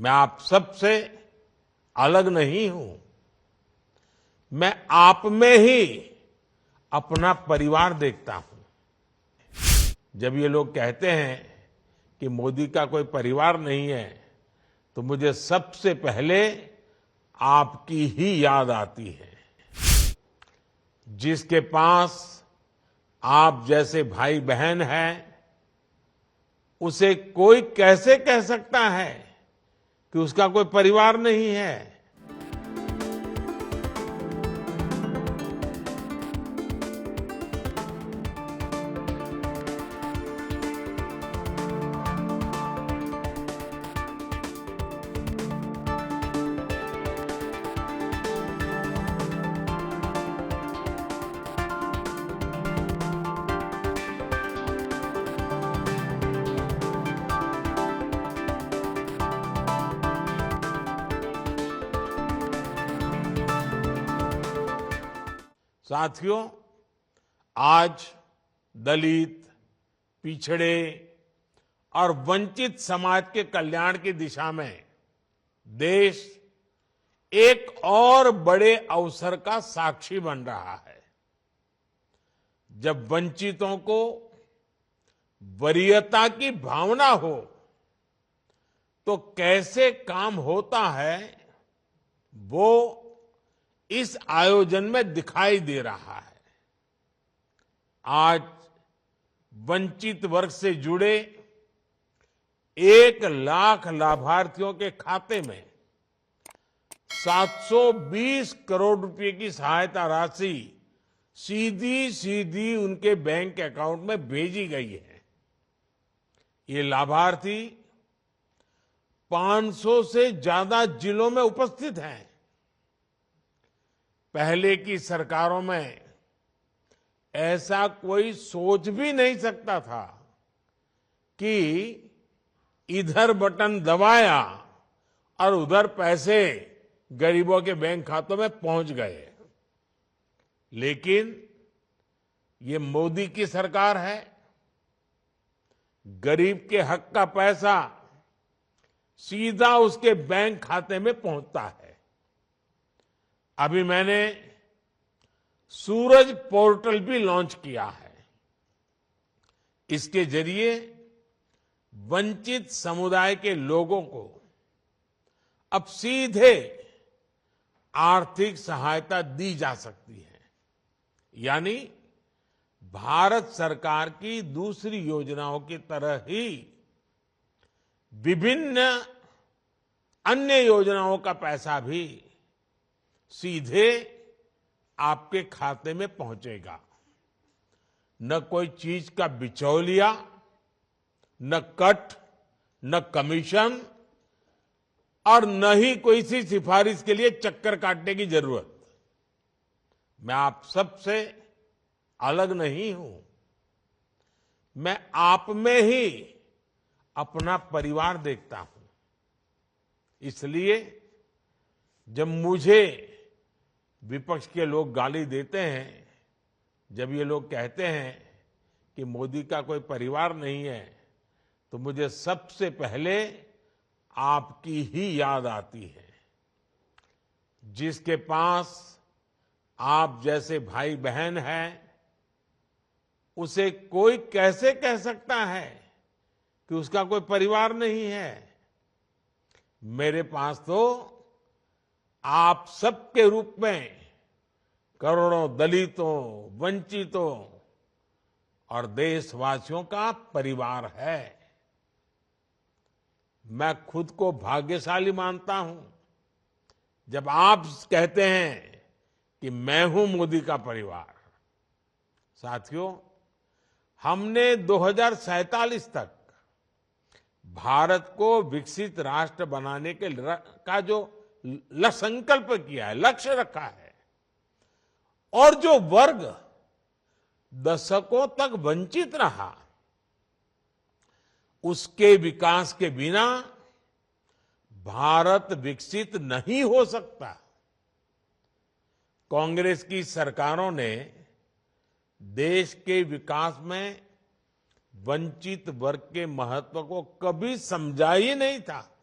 मैं आप सबसे अलग नहीं हूं। मैं आप में ही अपना परिवार देखता हूं। जब ये लोग कहते हैं कि मोदी का कोई परिवार नहीं है, तो मुझे सबसे पहले आपकी ही याद आती है। जिसके पास आप जैसे भाई बहन हैं, उसे कोई कैसे कह सकता है कि उसका कोई परिवार नहीं है। साथियों, आज दलित, पिछड़े और वंचित समाज के कल्याण की दिशा में देश एक और बड़े अवसर का साक्षी बन रहा है। जब वंचितों को वरीयता की भावना हो, तो कैसे काम होता है, वो इस आयोजन में दिखाई दे रहा है। आज वंचित वर्ग से जुड़े 1 लाख लाभार्थियों के खाते में 720 करोड़ रुपए की सहायता राशि सीधी उनके बैंक अकाउंट में भेजी गई है। ये लाभार्थी 500 से ज्यादा जिलों में उपस्थित हैं। पहले की सरकारों में ऐसा कोई सोच भी नहीं सकता था कि इधर बटन दबाया और उधर पैसे गरीबों के बैंक खातों में पहुंच गए। लेकिन ये मोदी की सरकार है। गरीब के हक का पैसा सीधा उसके बैंक खाते में पहुंचता है। अभी मैंने सूरज पोर्टल भी लॉन्च किया है। इसके जरिए वंचित समुदाय के लोगों को अब सीधे आर्थिक सहायता दी जा सकती है। यानी भारत सरकार की दूसरी योजनाओं की तरह ही विभिन्न अन्य योजनाओं का पैसा भी सीधे आपके खाते में पहुंचेगा। न कोई चीज का बिचौलिया, न कट, न कमीशन और न ही कोई सी सिफारिश के लिए चक्कर काटने की जरूरत। मैं आप सबसे अलग नहीं हूं। मैं आप में ही अपना परिवार देखता हूं। इसलिए जब मुझे विपक्ष के लोग गाली देते हैं, जब ये लोग कहते हैं कि मोदी का कोई परिवार नहीं है, तो मुझे सबसे पहले आपकी ही याद आती है। जिसके पास आप जैसे भाई बहन हैं, उसे कोई कैसे कह सकता है कि उसका कोई परिवार नहीं है। मेरे पास तो आप सबके रूप में करोड़ों दलितों, वंचितों और देशवासियों का परिवार है। मैं खुद को भाग्यशाली मानता हूं जब आप कहते हैं कि मैं हूं मोदी का परिवार। साथियों, हमने 2047 तक भारत को विकसित राष्ट्र बनाने का जो संकल्प किया है, लक्ष्य रखा है, और जो वर्ग दशकों तक वंचित रहा, उसके विकास के बिना भारत विकसित नहीं हो सकता। कांग्रेस की सरकारों ने देश के विकास में वंचित वर्ग के महत्व को कभी समझा ही नहीं था।